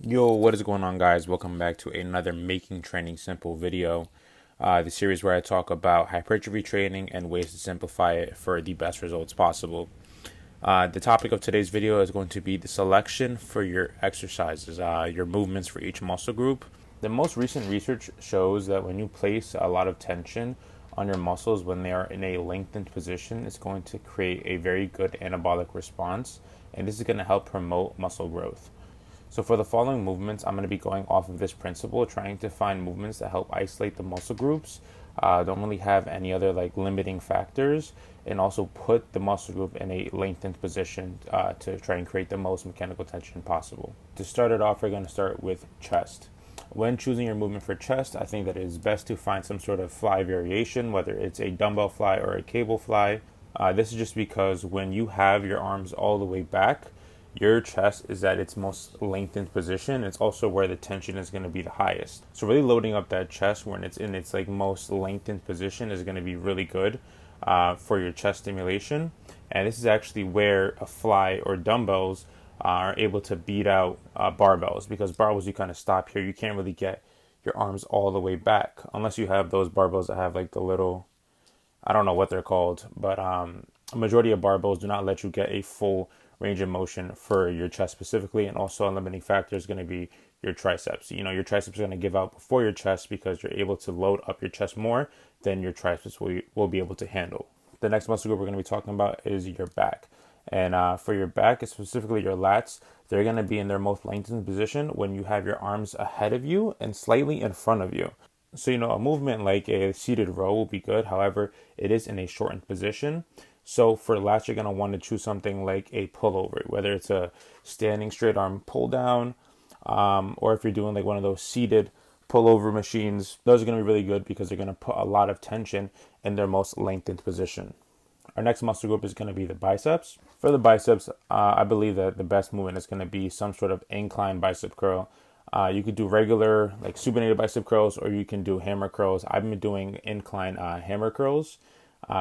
Yo, what is going on, guys? Welcome back to another Making Training Simple video. The series where I talk about hypertrophy training and ways to simplify it for the best results possible. The topic of today's video is going to be the selection for your exercises, your movements for each muscle group. The most recent research shows that when you place a lot of tension on your muscles when they are in a lengthened position, it's going to create a very good anabolic response, and this is going to help promote muscle growth. So for the following movements, I'm going to be going off of this principle, trying to find movements that help isolate the muscle groups, don't really have any other like limiting factors, and also put the muscle group in a lengthened position to try and create the most mechanical tension possible. To start it off, we're going to start with chest. When choosing your movement for chest, I think that it is best to find some sort of fly variation, whether it's a dumbbell fly or a cable fly. This is just because when you have your arms all the way back, your chest is at its most lengthened position. It's also where the tension is going to be the highest. So really loading up that chest when it's in its like most lengthened position is going to be really good for your chest stimulation. And this is actually where a fly or dumbbells are able to beat out barbells, because barbells you kind of stop here. You can't really get your arms all the way back unless you have those barbells that have like the little, I don't know what they're called, but a majority of barbells do not let you get a full range of motion for your chest specifically. And also a limiting factor is going to be your triceps. Your triceps are going to give out before your chest because you're able to load up your chest more than your triceps will be able to handle. The next muscle group we're going to be talking about is your back. And for your back, specifically your lats, they're going to be in their most lengthened position when you have your arms ahead of you and slightly in front of you. So, a movement like a seated row will be good. However, it is in a shortened position. So for lats, you're going to want to choose something like a pullover, whether it's a standing straight arm pull down, or if you're doing like one of those seated pullover machines. Those are going to be really good because they're going to put a lot of tension in their most lengthened position. Our next muscle group is going to be the biceps. For the biceps, I believe that the best movement is going to be some sort of incline bicep curl. You could do regular like supinated bicep curls, or you can do hammer curls. I've been doing incline hammer curls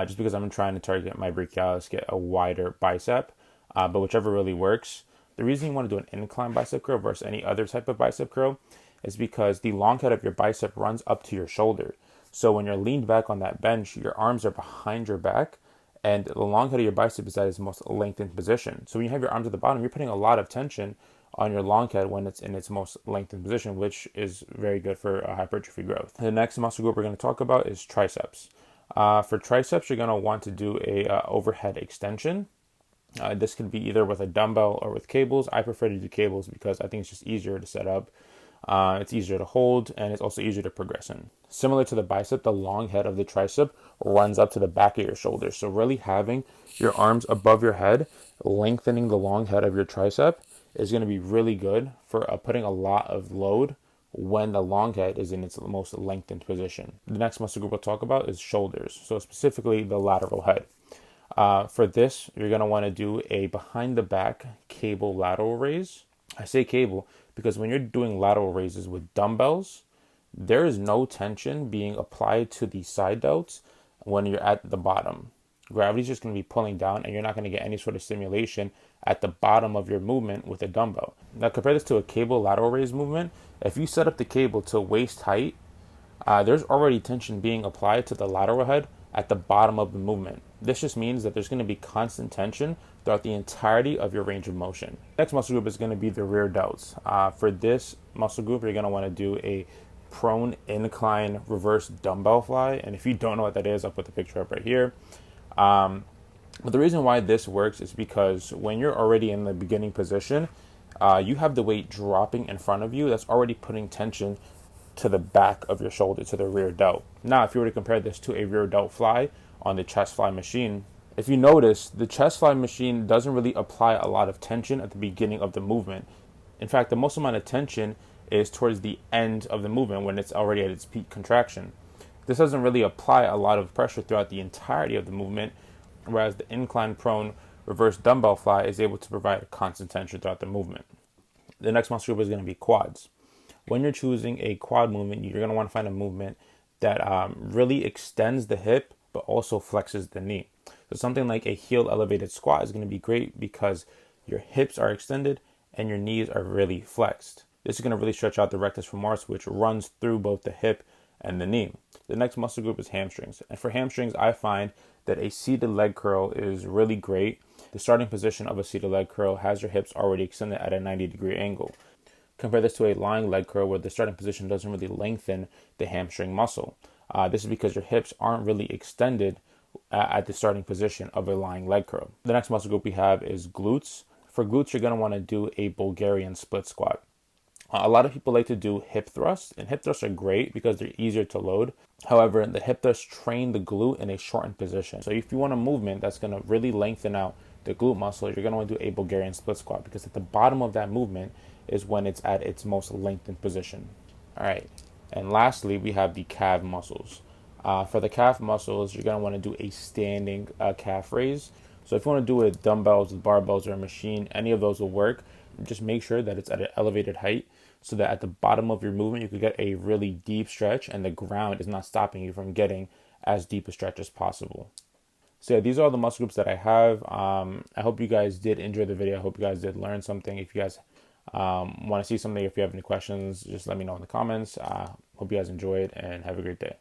just because I'm trying to target my brachialis, get a wider bicep, but whichever really works. The reason you want to do an incline bicep curl versus any other type of bicep curl is because the long head of your bicep runs up to your shoulder. So when you're leaned back on that bench, your arms are behind your back, and the long head of your bicep is at its most lengthened position. So when you have your arms at the bottom, you're putting a lot of tension on your long head when it's in its most lengthened position, which is very good for hypertrophy growth. The next muscle group we're going to talk about is triceps. For triceps, you're going to want to do a overhead extension. This can be either with a dumbbell or with cables. I prefer to do cables because I think it's just easier to set up. It's easier to hold, and it's also easier to progress in. Similar to the bicep, the long head of the tricep runs up to the back of your shoulders. So really having your arms above your head, lengthening the long head of your tricep is going to be really good for putting a lot of load when the long head is in its most lengthened position. The next muscle group we'll talk about is shoulders. So specifically the lateral head. For this, you're going to want to do a behind the back cable lateral raise. I say cable because when you're doing lateral raises with dumbbells, there is no tension being applied to the side delts when you're at the bottom. Gravity is just going to be pulling down, and you're not going to get any sort of stimulation at the bottom of your movement with a dumbbell. Now compare this to a cable lateral raise movement. If you set up the cable to waist height, there's already tension being applied to the lateral head at the bottom of the movement. This just means that there's going to be constant tension throughout the entirety of your range of motion. Next muscle group is going to be the rear delts. For this muscle group, you're going to want to do a prone incline reverse dumbbell fly. And if you don't know what that is, I'll put the picture up right here. But the reason why this works is because when you're already in the beginning position, you have the weight dropping in front of you. That's already putting tension to the back of your shoulder, to the rear delt. Now, if you were to compare this to a rear delt fly on the chest fly machine, if you notice, the chest fly machine doesn't really apply a lot of tension at the beginning of the movement. In fact, the most amount of tension is towards the end of the movement when it's already at its peak contraction. This doesn't really apply a lot of pressure throughout the entirety of the movement, whereas the incline prone reverse dumbbell fly is able to provide a constant tension throughout the movement. The next muscle group is going to be quads. When you're choosing a quad movement, you're going to want to find a movement that really extends the hip but also flexes the knee. So something like a heel elevated squat is going to be great because your hips are extended and your knees are really flexed. This is going to really stretch out the rectus femoris, which runs through both the hip and the knee. The next muscle group is hamstrings. And for hamstrings, I find that a seated leg curl is really great. The starting position of a seated leg curl has your hips already extended at a 90-degree angle. Compare this to a lying leg curl where the starting position doesn't really lengthen the hamstring muscle. This is because your hips aren't really extended at the starting position of a lying leg curl. The next muscle group we have is glutes. For glutes, you're going to want to do a Bulgarian split squat. A lot of people like to do hip thrusts, and hip thrusts are great because they're easier to load. However, the hip thrusts train the glute in a shortened position. So if you want a movement that's going to really lengthen out the glute muscle, you're going to want to do a Bulgarian split squat, because at the bottom of that movement is when it's at its most lengthened position. All right. And lastly, we have the calf muscles. For the calf muscles, you're going to want to do a standing calf raise. So if you want to do it with dumbbells, with barbells, or a machine, any of those will work. Just make sure that it's at an elevated height, so that at the bottom of your movement, you could get a really deep stretch and the ground is not stopping you from getting as deep a stretch as possible. So yeah, these are all the muscle groups that I have. I hope you guys did enjoy the video. I hope you guys did learn something. If you guys want to see something, if you have any questions, just let me know in the comments. Hope you guys enjoyed and have a great day.